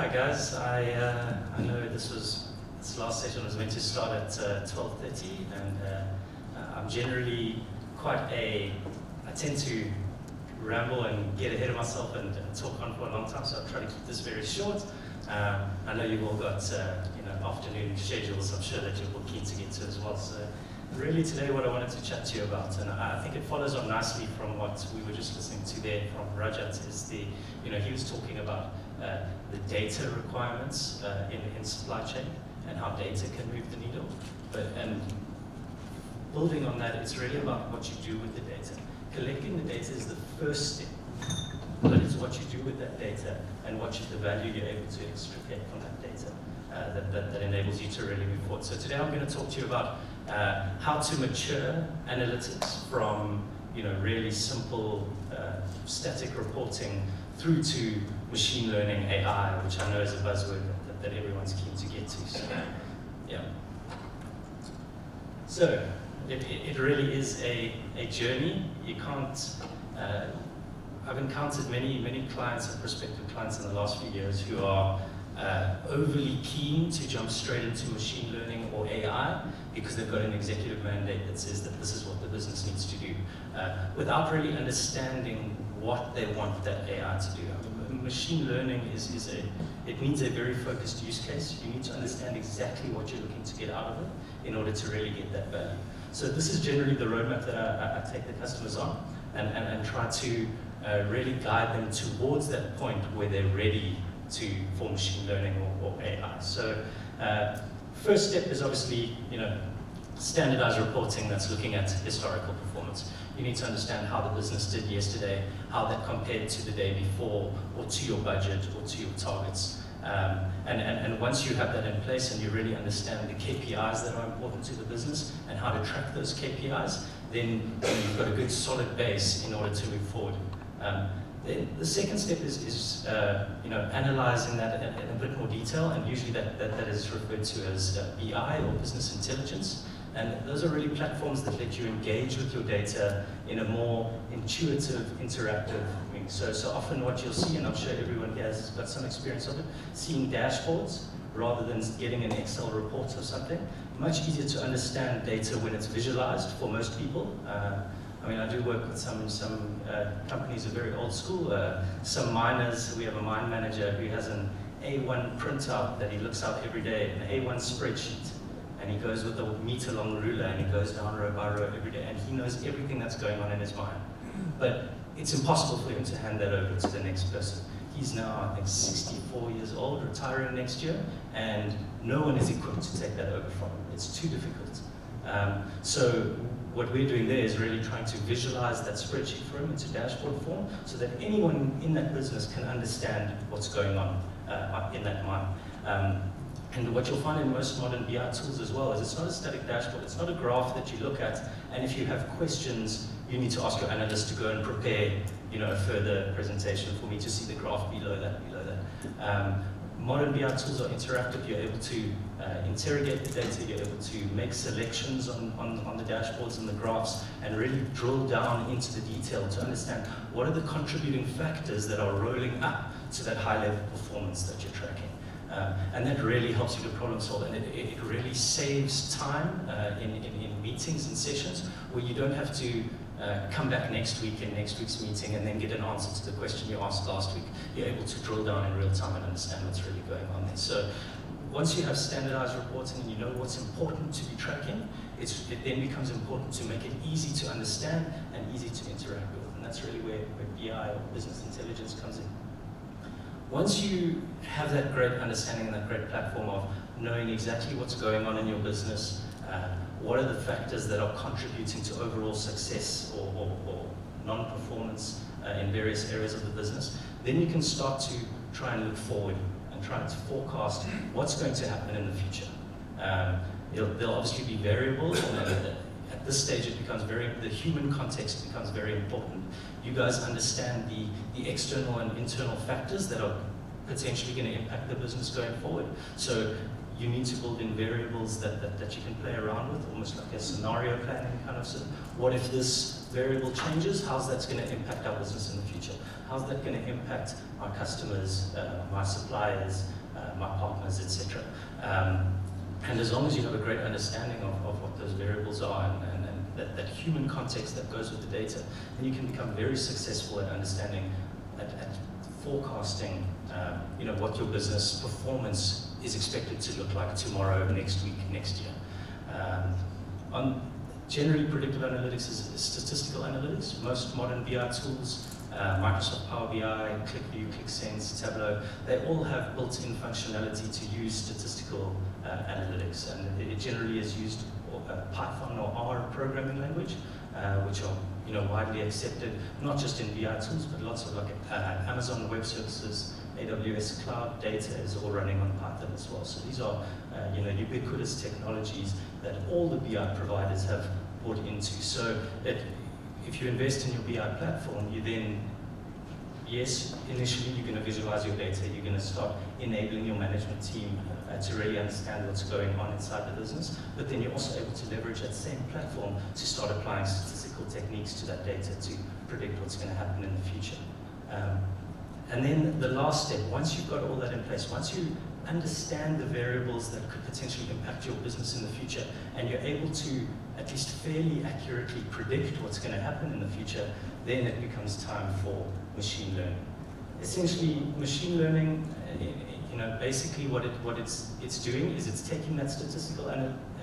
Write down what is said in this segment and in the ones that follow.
Hi guys, I know this last session was meant to start at 12:30, and I'm generally I tend to ramble and get ahead of myself and talk on for a long time, so I'll try to keep this very short. I know you've all got afternoon schedules, I'm sure that you're all keen to get to as well. So really today what I wanted to chat to you about, and I think it follows on nicely from what we were just listening to there from Rajat, is he was talking about the data requirements in supply chain and how data can move the needle. And building on that, it's really about what you do with the data. Collecting the data is the first step, but it's what you do with that data and the value you're able to extricate from that data that enables you to really move forward. So today I'm going to talk to you about how to mature analytics from really simple static reporting through to machine learning, AI, which I know is a buzzword that everyone's keen to get to. So, yeah. So it really is a journey. You can't. I've encountered many clients and prospective clients in the last few years who are overly keen to jump straight into machine learning or AI because they've got an executive mandate that says that this is what the business needs to do, without really understanding what they want that AI to do. I mean, machine learning it needs a very focused use case. You need to understand exactly what you're looking to get out of it in order to really get that value. So this is generally the roadmap that I take the customers on and try to really guide them towards that point where they're ready for machine learning or AI. So first step is obviously standardized reporting that's looking at historical performance. You need to understand how the business did yesterday, how that compared to the day before, or to your budget, or to your targets. And once you have that in place and you really understand the KPIs that are important to the business and how to track those KPIs, then you've got a good solid base in order to move forward. The second step is analyzing that in a bit more detail, and usually that is referred to as BI or business intelligence. And those are really platforms that let you engage with your data in a more intuitive, interactive way. So often what you'll see, and I'm sure everyone here has got some experience of it, seeing dashboards rather than getting an Excel report or something. Much easier to understand data when it's visualized for most people. I mean, I do work with some companies are very old school. Some miners, we have a mine manager who has an A1 printout that he looks out every day, an A1 spreadsheet. And he goes with a meter-long ruler and he goes down row by row every day, and he knows everything that's going on in his mind. But it's impossible for him to hand that over to the next person. He's now, I think, 64 years old, retiring next year, and no one is equipped to take that over from him. It's too difficult. So what we're doing there is really trying to visualize that spreadsheet for him into dashboard form so that anyone in that business can understand what's going on in that mine. And what you'll find in most modern BI tools as well is it's not a static dashboard, it's not a graph that you look at, and if you have questions, you need to ask your analyst to go and prepare a further presentation for me to see the graph below that. Modern BI tools are interactive. You're able to interrogate the data, you're able to make selections on the dashboards and the graphs and really drill down into the detail to understand what are the contributing factors that are rolling up to that high level performance that you're tracking. And that really helps you to problem solve, and it really saves time in meetings and sessions where you don't have to come back next week in next week's meeting and then get an answer to the question you asked last week. You're able to drill down in real time and understand what's really going on there. So once you have standardized reporting and you know what's important to be tracking, it then becomes important to make it easy to understand and easy to interact with, and that's really where BI or business intelligence comes in. Once you have that great understanding and that great platform of knowing exactly what's going on in your business, what are the factors that are contributing to overall success or non-performance in various areas of the business, then you can start to try and look forward and try to forecast what's going to happen in the future. There'll obviously be variables, and at this stage the human context becomes very important. You guys understand the external and internal factors that are potentially going to impact the business going forward. So you need to build in variables that you can play around with, almost like a scenario planning kind of. So what if this variable changes? How's that going to impact our business in the future? How's that going to impact my customers, my suppliers, my partners, etc. And as long as you have a great understanding of what those variables are and that human context that goes with the data, then you can become very successful at understanding, at forecasting, what your business performance is expected to look like tomorrow, next week, next year. Generally, predictive analytics is statistical analytics. Most modern BI tools, Microsoft Power BI, Qlik, Qlik Sense, Tableau, they all have built-in functionality to use statistical analytics, and it generally is used Python or R programming language, which are widely accepted, not just in BI tools, but lots of Amazon Web Services, AWS Cloud data is all running on Python as well. So these are ubiquitous technologies that all the BI providers have bought into. So that if you invest in your BI platform, you then, yes, initially you're going to visualize your data, you're going to start enabling your management team to really understand what's going on inside the business, but then you're also able to leverage that same platform to start applying statistical techniques to that data to predict what's going to happen in the future. And then the last step, once you've got all that in place, once you understand the variables that could potentially impact your business in the future, and you're able to at least fairly accurately predict what's going to happen in the future, then it becomes time for machine learning. Essentially, machine learning, basically what it's doing is it's taking that statistical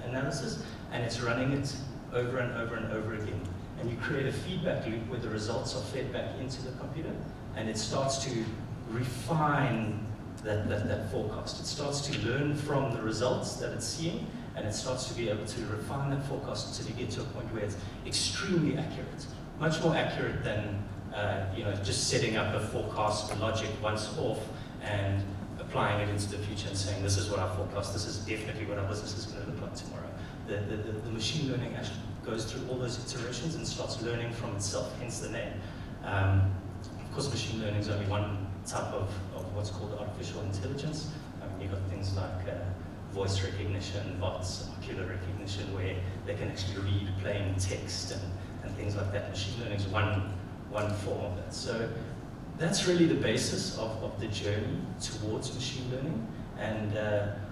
analysis and it's running it over and over and over again. And you create a feedback loop where the results are fed back into the computer, and it starts to refine that forecast. It starts to learn from the results that it's seeing, and it starts to be able to refine that forecast until you get to a point where it's extremely accurate, much more accurate than just setting up a forecast logic once off and applying it into the future and saying, this is what our forecast, this is definitely what our business is going to look like tomorrow. The machine learning actually goes through all those iterations and starts learning from itself, hence the name. Of course, machine learning is only one type of what's called artificial intelligence. You've got things like voice recognition, bots, ocular recognition, where they can actually read plain text and things like that. Machine learning is one form of that. So that's really the basis of the journey towards machine learning. And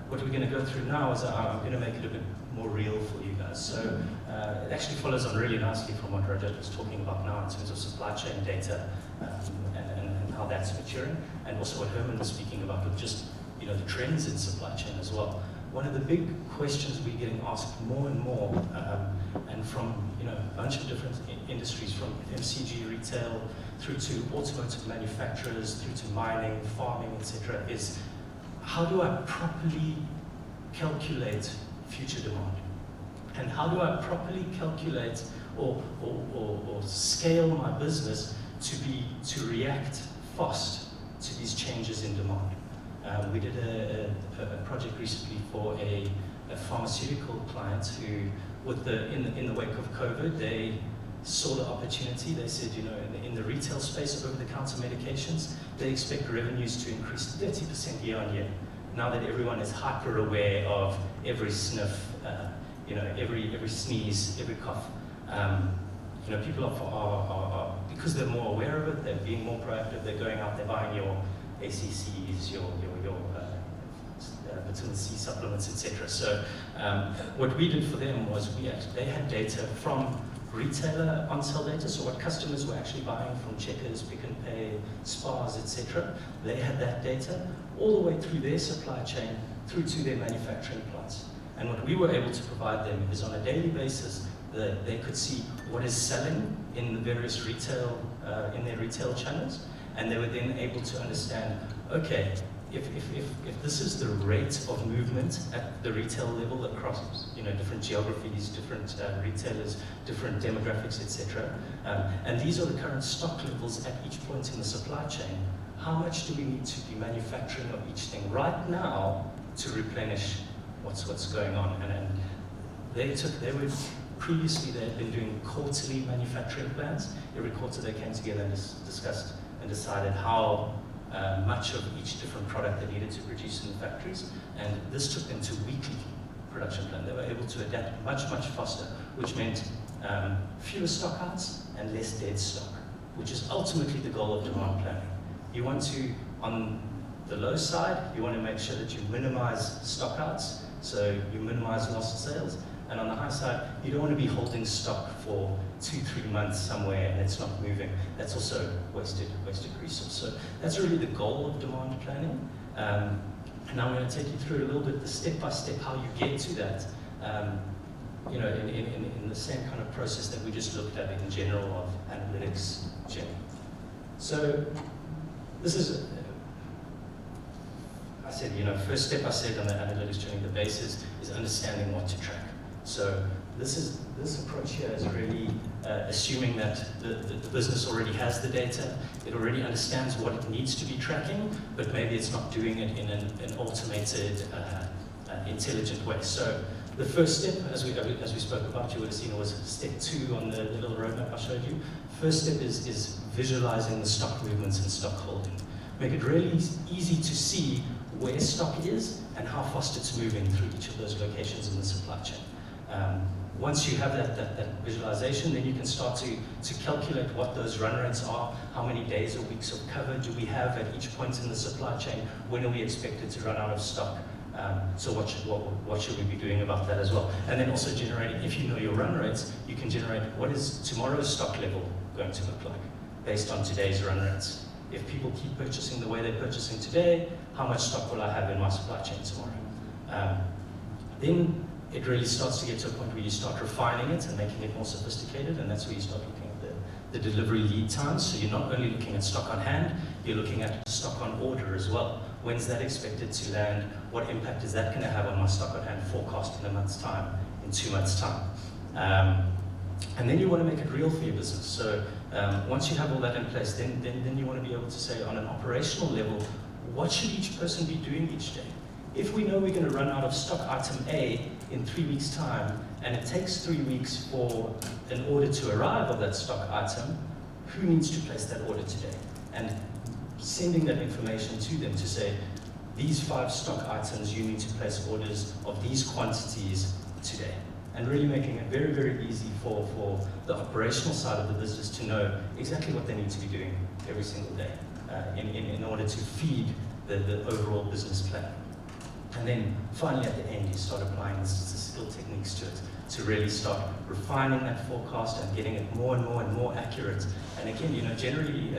what we're going to go through now is I'm going to make it a bit more real for you guys. So it actually follows on really nicely from what Rajat was talking about now in terms of supply chain data and how that's maturing, and also what Herman was speaking about with just the trends in supply chain as well. One of the big questions we're getting asked more and more, and from a bunch of different industries, from FMCG, retail, through to automotive manufacturers, through to mining, farming, etc., is how do I properly calculate future demand? And how do I properly calculate or scale my business to react fast to these changes in demand? We did a project recently for a pharmaceutical client who, in the wake of COVID, they saw the opportunity. They said, in the retail space of over-the-counter medications, they expect revenues to increase 30% year on year. Now that everyone is hyper aware of every sniff, every sneeze, every cough, people are because they're more aware of it, they're being more proactive, they're going out, they're buying your ACCs, your vitamin C supplements, etc. So what we did for them was they had data from retailer on-sale data, so what customers were actually buying from Checkers, Pick n Pay, Spars, etc. They had that data all the way through their supply chain, through to their manufacturing plants. And what we were able to provide them is on a daily basis, they could see what is selling in the various retail, in their retail channels, and they were then able to understand, okay, if this is the rate of movement at the retail level across different geographies, different retailers, different demographics, etc., and these are the current stock levels at each point in the supply chain, how much do we need to be manufacturing of each thing right now to replenish what's going on? And previously they had been doing quarterly manufacturing plans. Every quarter they came together and discussed and decided how much of each different product they needed to produce in the factories, and this took them to weekly production plan. They were able to adapt much, much faster, which meant fewer stockouts and less dead stock, which is ultimately the goal of demand planning. You want to, on the low side, you want to make sure that you minimize stockouts, so you minimize lost sales, and on the high side, you don't want to be holding stock for 2-3 months somewhere and it's not moving. That's also wasted resource. So that's really the goal of demand planning. And now I'm going to take you through a little bit the step-by-step how you get to that, you know, in the same kind of process that we just looked at in general of analytics journey. So this is, I said, you know, first step I said on the analytics journey, the basis is understanding what to track. So this approach here is really assuming that the business already has the data, it already understands what it needs to be tracking, but maybe it's not doing it in an automated, intelligent way. So the first step, as we spoke about, you would have seen it was step 2 on the little roadmap I showed you. First step is visualizing the stock movements and stock holding. Make it really easy to see where stock is and how fast it's moving through each of those locations in the supply chain. Once you have that visualization, then you can start to calculate what those run rates are, how many days or weeks of cover do we have at each point in the supply chain, when are we expected to run out of stock, so what should we be doing about that as well. And then also generating, if you know your run rates, you can generate what is tomorrow's stock level going to look like based on today's run rates. If people keep purchasing the way they're purchasing today, how much stock will I have in my supply chain tomorrow? Then it really starts to get to a point where you start refining it and making it more sophisticated, and that's where you start looking at the delivery lead times. So you're not only looking at stock on hand, you're looking at stock on order as well. When's that expected to land? What impact is that going to have on my stock on hand forecast in a month's time, in 2 months' time? And then you want to make it real for your business. So once you have all that in place, then you want to be able to say on an operational level, what should each person be doing each day? If we know we're going to run out of stock item A in 3 weeks' time, and it takes 3 weeks for an order to arrive of that stock item, who needs to place that order today? And sending that information to them to say, these 5 stock items, you need to place orders of these quantities today. And really making it very, very easy for the operational side of the business to know exactly what they need to be doing every single day in order to feed the overall business plan. And then finally at the end, you start applying the statistical techniques to it to really start refining that forecast and getting it more and more and more accurate. And again, you know, generally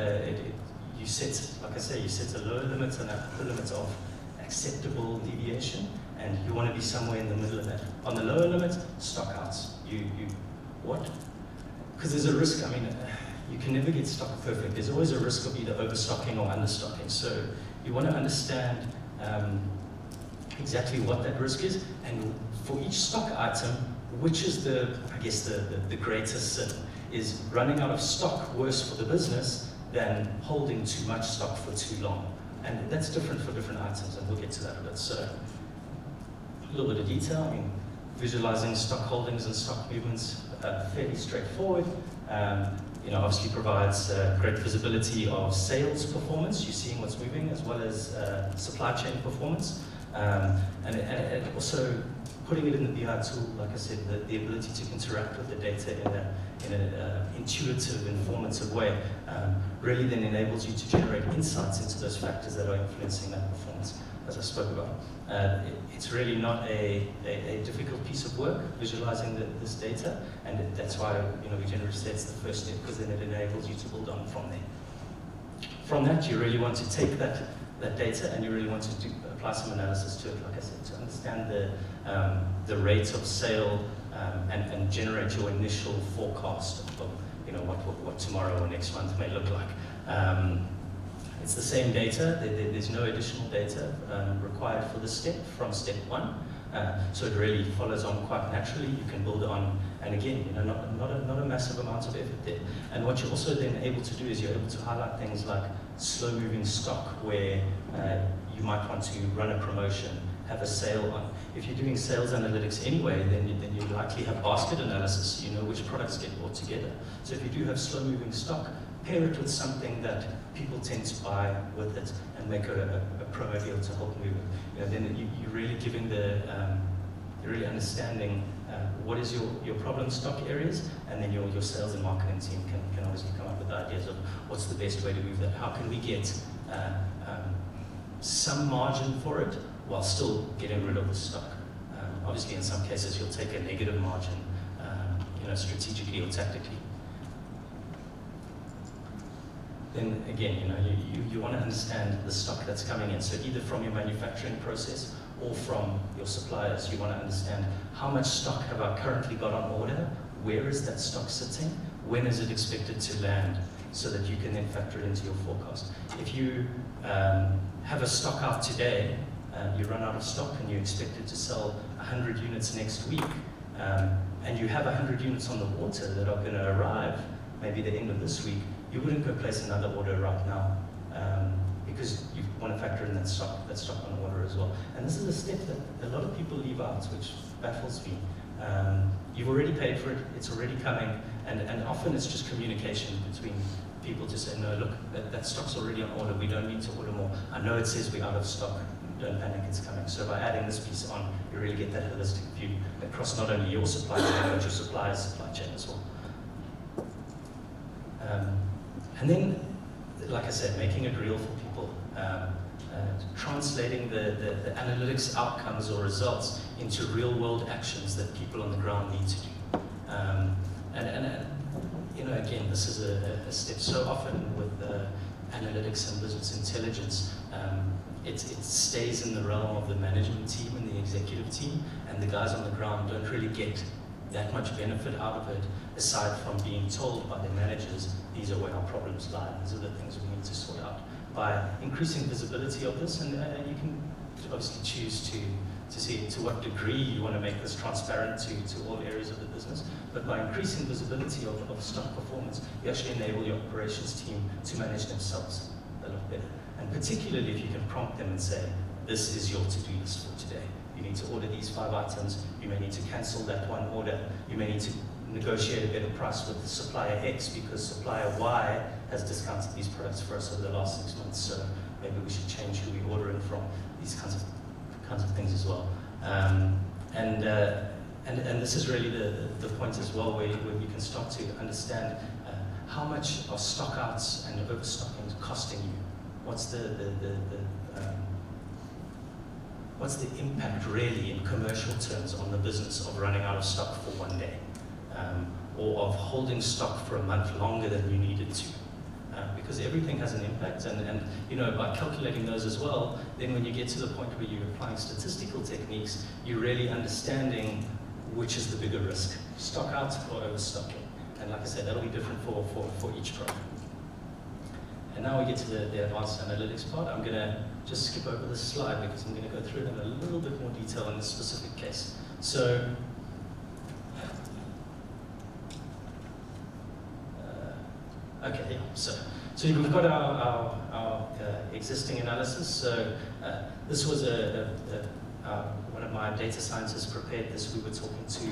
you set, like I say, you set a lower limit and an upper limit of acceptable deviation, and you want to be somewhere in the middle of that. On the lower limit, stockouts. What? Because there's a risk, I mean, you can never get stock perfect. There's always a risk of either overstocking or understocking. So you want to understand exactly what that risk is, and for each stock item, which is I guess the greatest sin, is running out of stock worse for the business than holding too much stock for too long. And that's different for different items, and we'll get to that a bit. So a little bit of detail, I mean, visualizing stock holdings and stock movements, fairly straightforward. You know, obviously provides great visibility of sales performance, you're seeing what's moving, as well as supply chain performance. And also putting it in the BI tool, like I said, the ability to interact with the data in an intuitive, informative way, really then enables you to generate insights into those factors that are influencing that performance, as I spoke about. It's really not a difficult piece of work, visualizing this data, and that's why, you know, we generally say it's the first step, because then it enables you to build on from there. From that, you really want to take that data and you really want to apply some analysis to it, like I said, to understand the rate of sale and generate your initial forecast of, you know, what tomorrow or next month may look like. It's the same data. There's no additional data required for this step from step 1. So it really follows on quite naturally. You can build on, and again, you know, not a massive amount of effort there. And what you're also then able to do is you're able to highlight things like slow-moving stock, where you might want to run a promotion, have a sale on. If you're doing sales analytics anyway, then you likely have basket analysis. You know which products get bought together. So if you do have slow-moving stock, pair it with something that people tend to buy with it, and make a promo deal to help move it. Then you're really giving you're really understanding what is your problem stock areas, and then your sales and marketing team can obviously come up with ideas of what's the best way to move that. How can we get some margin for it while still getting rid of the stock? Obviously, in some cases, you'll take a negative margin, strategically or tactically. Then again, you want to understand the stock that's coming in. So either from your manufacturing process or from your suppliers, you want to understand how much stock have I currently got on order, where is that stock sitting, when is it expected to land, so that you can then factor it into your forecast. If you have a stock out today, you run out of stock and you're expected to sell 100 units next week, and you have 100 units on the water that are going to arrive maybe the end of this week, you wouldn't go place another order right now, because you want to factor in that stock on order as well. And this is a step that a lot of people leave out, which baffles me. You've already paid for it, it's already coming, and often it's just communication between people to say, no, look, that stock's already on order, we don't need to order more. I know it says we're out of stock, don't panic, it's coming. So by adding this piece on, you really get that holistic view across not only your supply chain, but your supplier's supply chain as well. And then, like I said, making it real for people, translating the analytics outcomes or results into real-world actions that people on the ground need to do. Again, this is a step. So often with analytics and business intelligence, it stays in the realm of the management team and the executive team, and the guys on the ground don't really get that much benefit out of it, aside from being told by their managers, these are where our problems lie, these are the things we need to sort out. By increasing visibility of this, and you can obviously choose to see to what degree you want to make this transparent to all areas of the business, but by increasing visibility of stock performance, you actually enable your operations team to manage themselves a lot better. And particularly if you can prompt them and say, this is your to-do list for today. You need to order these 5 items, you may need to cancel that one order, you may need to negotiate a better price with supplier X because supplier Y has discounted these products for us over the last 6 months, so maybe we should change who we order in from, these kinds of things as well. And this is really the point as well, where we can start to understand how much are stock outs and overstocking costing you. What's the impact really in commercial terms on the business of running out of stock for one day, or of holding stock for a month longer than you needed to? Because everything has an impact, and by calculating those as well, then when you get to the point where you're applying statistical techniques, you're really understanding which is the bigger risk, stock out or overstocking. And like I said, that'll be different for each program. And now we get to the advanced analytics part. I'm going to just skip over this slide because I'm going to go through it in a little bit more detail in this specific case. So, So we've got our existing analysis. So this was one of my data scientists prepared this. We were talking to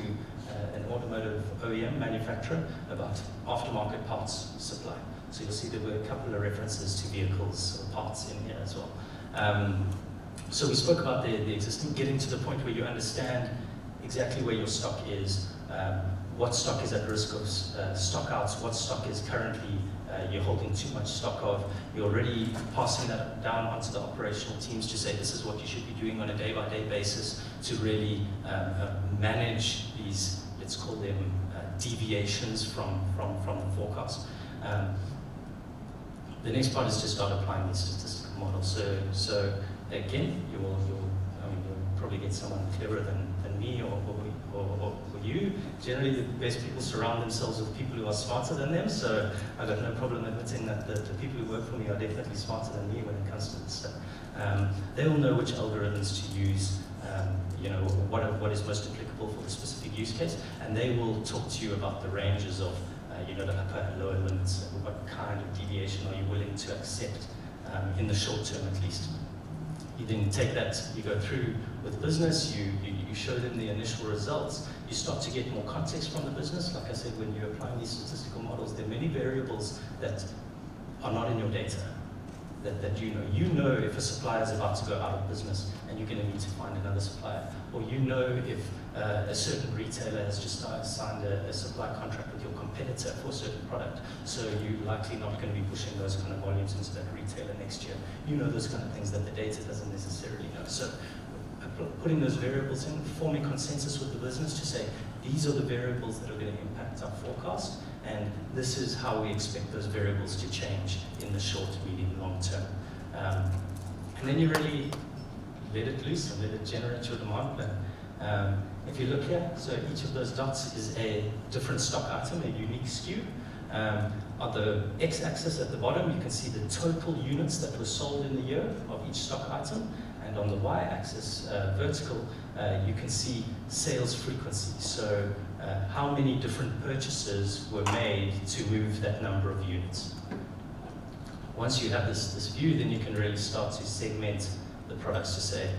an automotive OEM manufacturer about aftermarket parts supply. So you'll see there were a couple of references to vehicles or parts in here as well. So we spoke about the existing, getting to the point where you understand exactly where your stock is, what stock is at risk of stock outs, what stock is currently you're holding too much stock of. You're already passing that down onto the operational teams to say this is what you should be doing on a day-by-day basis to really manage these, let's call them deviations from the forecast. The next part is to start applying these statistical models. So again, you'll probably get someone cleverer than me or you. Generally, the best people surround themselves with people who are smarter than them, so I've got no problem admitting that the people who work for me are definitely smarter than me when it comes to this stuff. They will know which algorithms to use, what is most applicable for the specific use case, and they will talk to you about the ranges of the upper and lower limits, and what kind of deviation are you willing to accept in the short term at least. You then take that, you go through with business, you show them the initial results, you start to get more context from the business. Like I said, when you're applying these statistical models, there are many variables that are not in your data. That you know if a supplier is about to go out of business and you're going to need to find another supplier, or you know if a certain retailer has just signed a supply contract with your competitor for a certain product, so you're likely not going to be pushing those kind of volumes into that retailer next year. You know those kind of things that the data doesn't necessarily know. So putting those variables in, forming consensus with the business to say, these are the variables that are going to impact our forecast, and this is how we expect those variables to change in the short, medium, long term. And then you really let it loose and let it generate your demand plan. If you look here, so each of those dots is a different stock item, a unique SKU. On the x-axis at the bottom, you can see the total units that were sold in the year of each stock item. And on the y-axis, vertical, you can see sales frequency. So how many different purchases were made to move that number of units. Once you have this view, then you can really start to segment the products to say,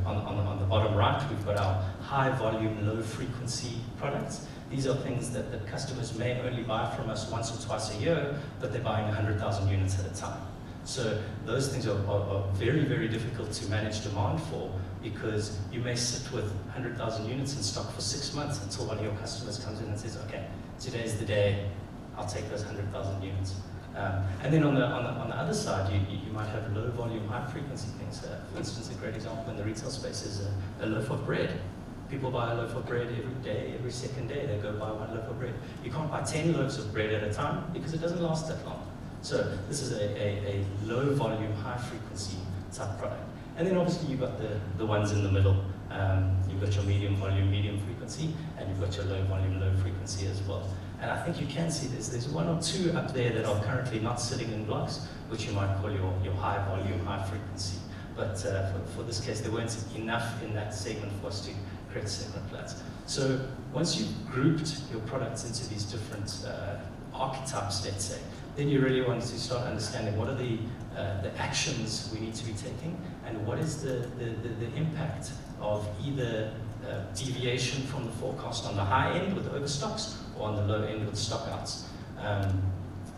on the bottom right, we've got our high volume, low frequency products. These are things that customers may only buy from us once or twice a year, but they're buying 100,000 units at a time. So those things are very, very difficult to manage demand for, because you may sit with 100,000 units in stock for 6 months until one of your customers comes in and says, okay, today's the day, I'll take those 100,000 units. And then on the other side, you might have low volume, high frequency things. For instance, a great example in the retail space is a loaf of bread. People buy a loaf of bread every day, every second day, they go buy one loaf of bread. You can't buy 10 loaves of bread at a time because it doesn't last that long. So this is a low volume, high frequency type product. And then obviously you've got the ones in the middle. You've got your medium volume, medium frequency, and you've got your low volume, low frequency as well. And I think you can see there's one or two up there that are currently not sitting in blocks, which you might call your high volume, high frequency. But for this case, there weren't enough in that segment for us to create segment plans. So once you've grouped your products into these different archetypes, let's say, then you really want to start understanding what are the actions we need to be taking, and what is the impact of either deviation from the forecast on the high end with overstocks or on the low end with stockouts.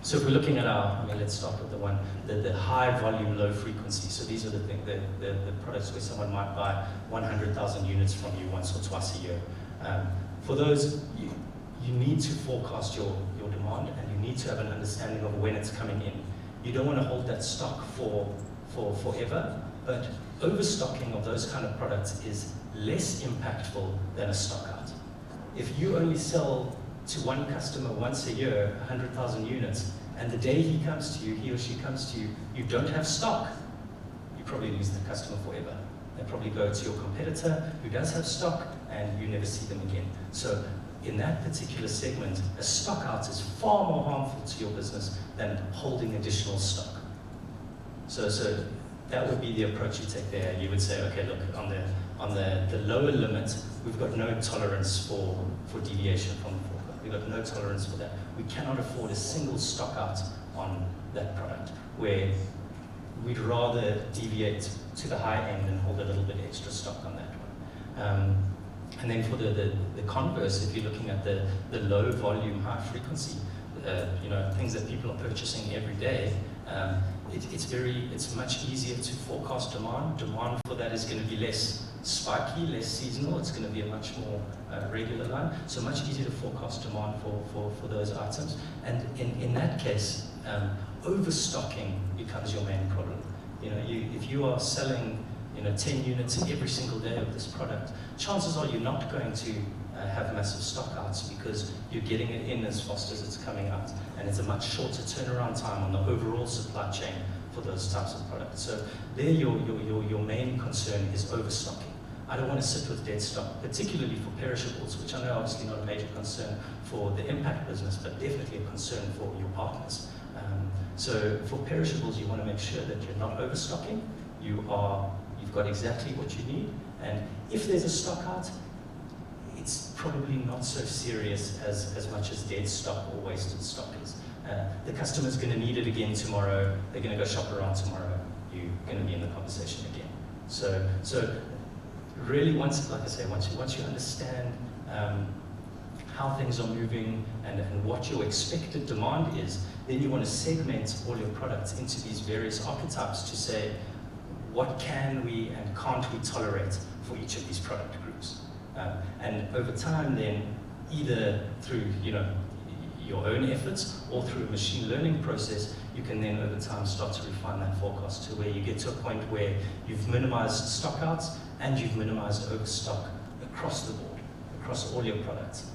So if we're looking at let's start with the high volume, low frequency. So these are the products where someone might buy 100,000 units from you once or twice a year. For those, you need to forecast your demand, and you need to have an understanding of when it's coming in. You don't want to hold that stock for forever, but overstocking of those kind of products is less impactful than a stock out. If you only sell to one customer once a year, 100,000 units, and the day he comes to you, he or she comes to you, you don't have stock, you probably lose the customer forever. They probably go to your competitor who does have stock, and you never see them again. So in that particular segment, a stock out is far more harmful to your business than holding additional stock. So that would be the approach you take there. You would say, okay, look, on the lower limit, we've got no tolerance for deviation from the forecast. We've got no tolerance for that. We cannot afford a single stock out on that product, where we'd rather deviate to the high end and hold a little bit extra stock on that one. And then for the converse, if you're looking at the low volume, high frequency, things that people are purchasing every day, it's much easier to forecast demand. Demand for that is going to be less spiky, less seasonal. It's going to be a much more regular line. So much easier to forecast demand for those items. And in that case, overstocking becomes your main problem. If you are selling 10 units every single day of this product, chances are you're not going to have massive stockouts, because you're getting it in as fast as it's coming out, and it's a much shorter turnaround time on the overall supply chain for those types of products. So there your main concern is overstocking. I don't want to sit with dead stock, particularly for perishables, which I know obviously not a major concern for the impact business, but definitely a concern for your partners. So for perishables, you want to make sure that you're not overstocking. You've got exactly what you need, and if there's a stock out, it's probably not so serious as much as dead stock or wasted stock is. The customer's going to need it again tomorrow. They're going to go shop around tomorrow. You're going to be in the conversation again. So really, once you understand how things are moving and what your expected demand is, then you want to segment all your products into these various archetypes to say, what can we and can't we tolerate for each of these product groups? And over time then, either through your own efforts or through a machine learning process, you can then over time start to refine that forecast to where you get to a point where you've minimized stockouts and you've minimized overstock across the board, across all your products.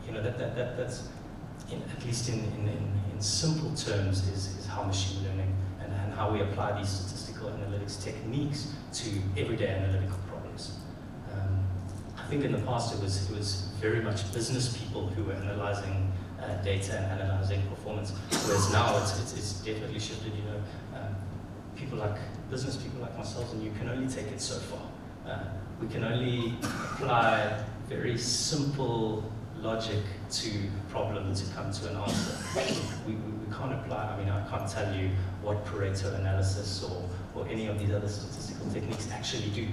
That's at least in simple terms is how machine learning and how we apply these statistical analytics techniques to everyday analytical problems. I think in the past it was very much business people who were analyzing data and analyzing performance, whereas now it's definitely shifted. Business people like myself and you can only take it so far. We can only apply very simple logic to a problem to come to an answer. We can't apply, I can't tell you what Pareto analysis or any of these other statistical techniques actually do.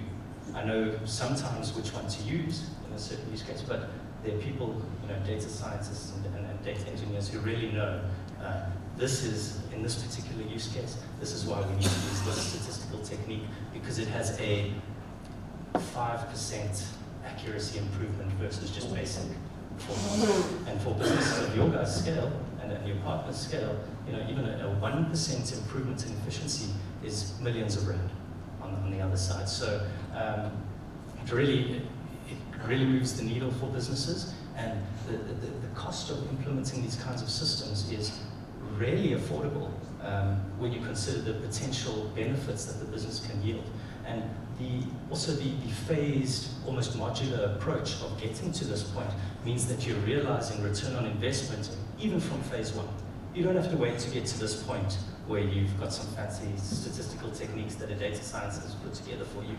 I know sometimes which one to use in a certain use case, but there are people, data scientists and data engineers who really know this is, in this particular use case, this is why we need to use this statistical technique, because it has a 5% accuracy improvement versus just basic performance. And for businesses of your guys' scale and your partner's scale, even a 1% improvement in efficiency is millions of rand on the other side. So it really moves the needle for businesses, and the cost of implementing these kinds of systems is really affordable when you consider the potential benefits that the business can yield. And also the phased, almost modular approach of getting to this point means that you're realizing return on investment even from phase one. You don't have to wait to get to this point where you've got some fancy statistical techniques that a data scientist has put together for you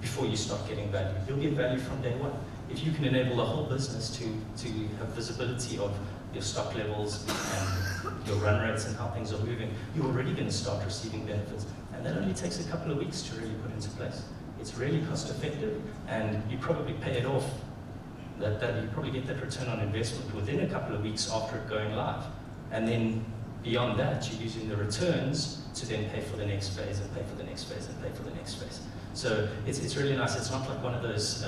before you start getting value. You'll get value from day one. If you can enable the whole business to have visibility of your stock levels and your run rates and how things are moving, you're already going to start receiving benefits. And that only takes a couple of weeks to really put into place. It's really cost effective, and you probably pay it off. That you probably get that return on investment within a couple of weeks after it going live. And then beyond that, you're using the returns to then pay for the next phase and pay for the next phase and pay for the next phase. So it's really nice. It's not like one of those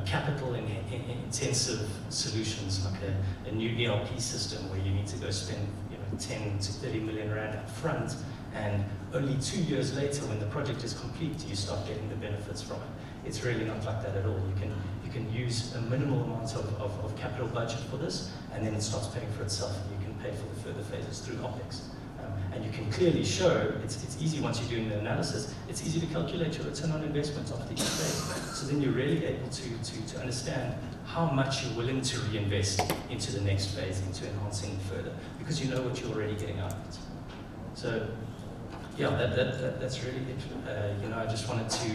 capital intensive solutions like a new ERP system where you need to go spend 10 to 30 million rand up front, and only 2 years later when the project is complete you start getting the benefits from it. It's really not like that at all. You can use a minimal amount of capital budget for this, and then it starts paying for itself, and you can pay for the further phases through OpEx. And you can clearly show, it's easy once you're doing the analysis, it's easy to calculate your return on investment after each phase. So then you're really able to understand how much you're willing to reinvest into the next phase, into enhancing it further, because you know what you're already getting out of it. So yeah, that's really it. I just wanted to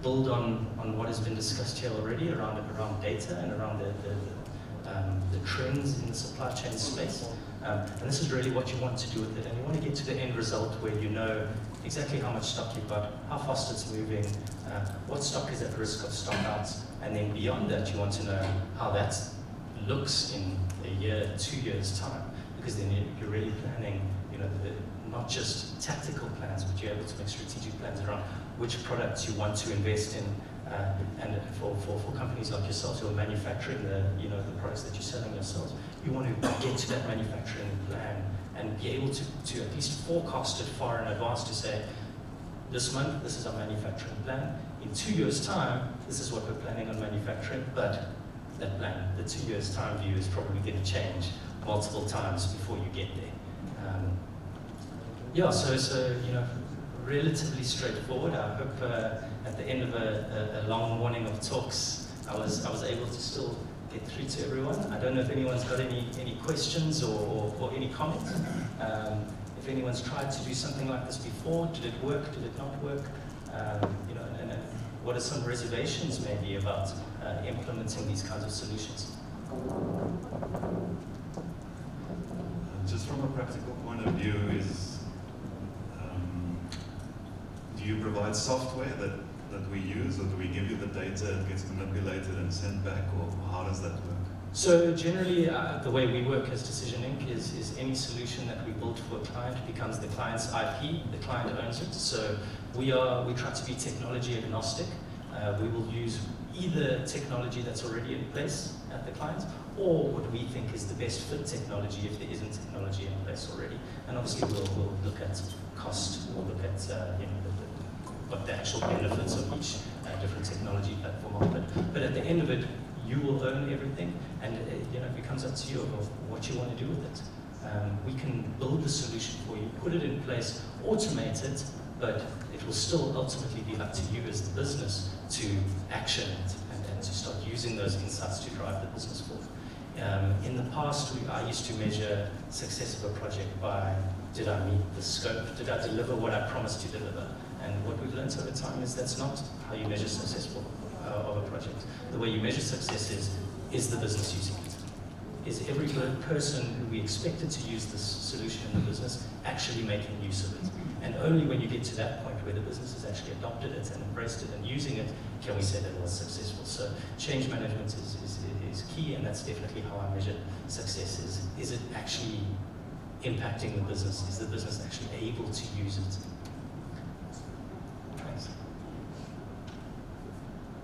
build on what has been discussed here already around data and around the trends in the supply chain space. And this is really what you want to do with it. And you want to get to the end result where you know exactly how much stock you've got, how fast it's moving, what stock is at risk of stockouts, and then beyond that, you want to know how that looks in a year, 2 years' time, because then you're really planning, not just tactical plans, but you're able to make strategic plans around which products you want to invest in. And for companies like yourselves who are manufacturing the products that you're selling yourselves, you want to get to that manufacturing plan and be able to at least forecast it far in advance to say, this month, this is our manufacturing plan. In 2 years' time, this is what we're planning on manufacturing, but that plan, the 2 years' time view is probably going to change multiple times before you get there. So relatively straightforward. I hope at the end of a long morning of talks, I was able to still get through to everyone. I don't know if anyone's got any questions or any comments. If anyone's tried to do something like this before, did it work? Did it not work? And what are some reservations maybe about implementing these kinds of solutions? Just from a practical point of view, do you provide software that we use, or do we give you the data, it gets manipulated and sent back, or how does that work? So generally, the way we work as Decision Inc. is any solution that we build for a client becomes the client's IP. The client owns it. So we try to be technology agnostic. We will use either technology that's already in place at the client, or what we think is the best fit technology if there isn't technology in place already. And obviously, we'll look at cost. We'll look at what the actual benefits of each different technology platform are. But at the end of it, you will own everything, and it becomes up to you of what you want to do with it. We can build the solution for you, put it in place, automate it, but it will still ultimately be up to you as the business to action it and to start using those insights to drive the business forward. In the past, I used to measure success of a project by, did I meet the scope? Did I deliver what I promised to deliver? And what we've learned over time is that's not how you measure success of a project. The way you measure success is the business using it? Is every person who we expected to use this solution in the business actually making use of it? And only when you get to that point where the business has actually adopted it and embraced it and using it, can we say that it was successful. So change management is key, and that's definitely how I measure success. Is it actually impacting the business? Is the business actually able to use it? Thanks.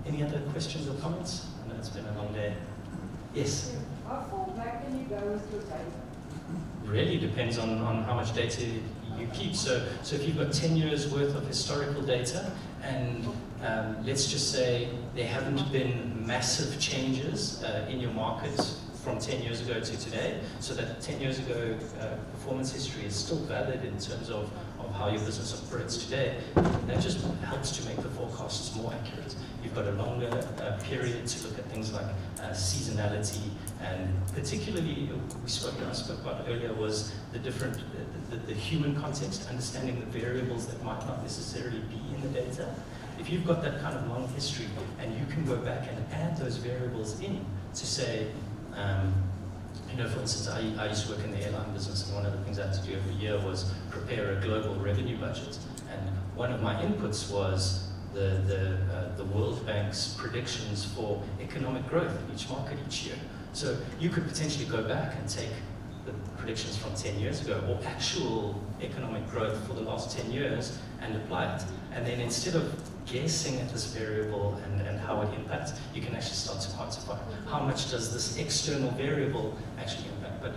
Any other questions or comments? I know it's been a long day. Yes? How far back can you go with your data? Really depends on how much data you keep. So if you've got 10 years worth of historical data, and let's just say there haven't been massive changes in your market from 10 years ago to today, so that 10 years ago performance history is still valid in terms of how your business operates today, that just helps to make the forecasts more accurate. You've got a longer period to look at things like seasonality, and particularly I spoke about earlier was the human context, understanding the variables that might not necessarily be in the data. If you've got that kind of long history and you can go back and add those variables in to say, for instance, I used to work in the airline business, and one of the things I had to do every year was prepare a global revenue budget. And one of my inputs was the World Bank's predictions for economic growth in each market each year. So you could potentially go back and take the predictions from 10 years ago, or actual economic growth for the last 10 years, and apply it. And then instead of guessing at this variable and how it impacts, you can actually start to quantify how much does this external variable actually impact. But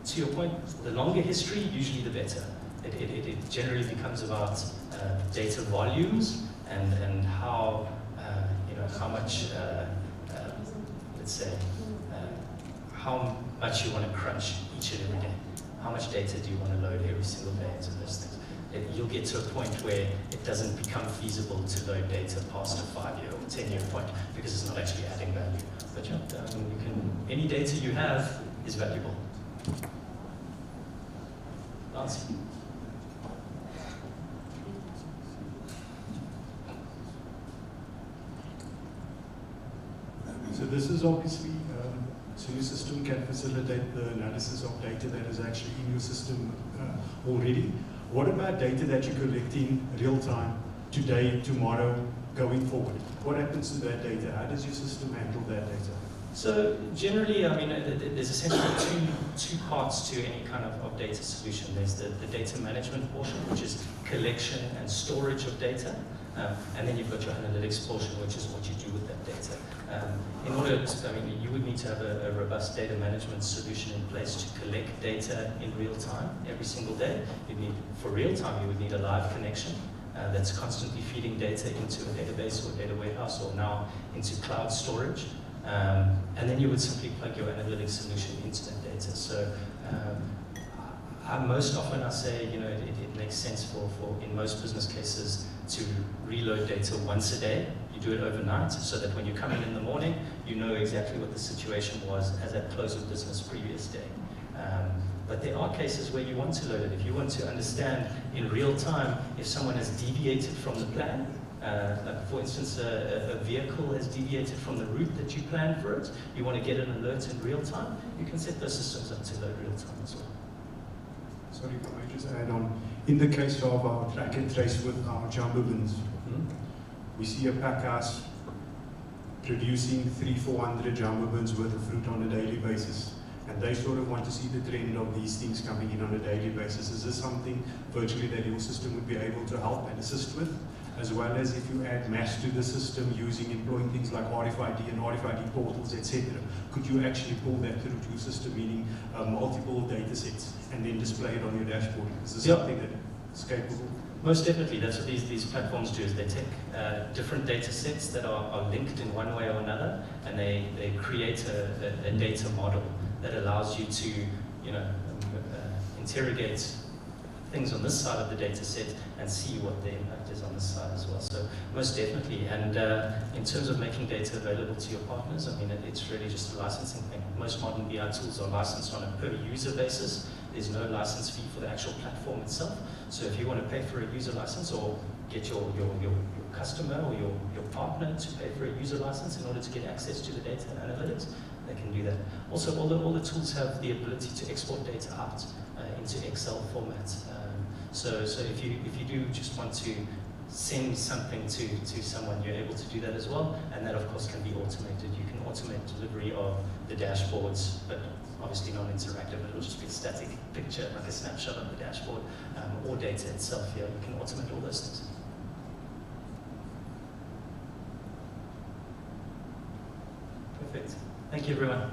to your point, the longer history, usually the better. It generally becomes about data volumes and how much, let's say, how much you want to crunch each and every day. How much data do you want to load every single day into those things? You'll get to a point where it doesn't become feasible to load data past a 5-year or 10-year point because it's not actually adding value. But any data you have is valuable. Lance? So this is obviously, so your system can facilitate the analysis of data that is actually in your system already. What about data that you're collecting real time, today, tomorrow, going forward? What happens to that data? How does your system handle that data? So generally, there's essentially two parts to any kind of data solution. There's the data management portion, which is collection and storage of data. And then you've got your analytics portion, which is what you do with that data. In order to, you would need to have a robust data management solution in place to collect data in real time every single day. For real time, you would need a live connection that's constantly feeding data into a database or a data warehouse, or now into cloud storage. And then you would simply plug your analytics solution into that data. So most often I say, it makes sense for in most business cases to reload data once a day. You do it overnight so that when you come in the morning, you know exactly what the situation was as at close of business previous day. But there are cases where you want to load it. If you want to understand in real time if someone has deviated from the plan, like for instance, a vehicle has deviated from the route that you planned for it, you want to get an alert in real time, you can set those systems up to load real time as well. Sorry, can I just add on? In the case of our track and trace with our jumbo bins, we see a pack house producing 300-400 jumbo bins worth of fruit on a daily basis. And they sort of want to see the trend of these things coming in on a daily basis. Is this something virtually that your system would be able to help and assist with? As well as if you add mass to the system employing things like RFID and RFID portals, etc. Could you actually pull that through to your system, meaning multiple data sets, and then display it on your dashboard? Is this something that is capable? Most definitely, that's what these platforms do, is they take different data sets that are linked in one way or another, and they create a data model that allows you to, interrogate things on this side of the data set and see what the impact is on this side as well. So most definitely, and in terms of making data available to your partners, I mean, it's really just a licensing thing. Most modern BI tools are licensed on a per user basis. There's no license fee for the actual platform itself. So if you want to pay for a user license or get your customer or your partner to pay for a user license in order to get access to the data and analytics, they can do that. Also, all the tools have the ability to export data out into Excel format. So if you do just want to send something to someone, you're able to do that as well, and that of course can be automated. You can automate delivery of the dashboards, but obviously not interactive. It'll just be a static picture, like a snapshot of the dashboard, or data itself. Yeah, you can automate all those things. Perfect. Thank you, everyone.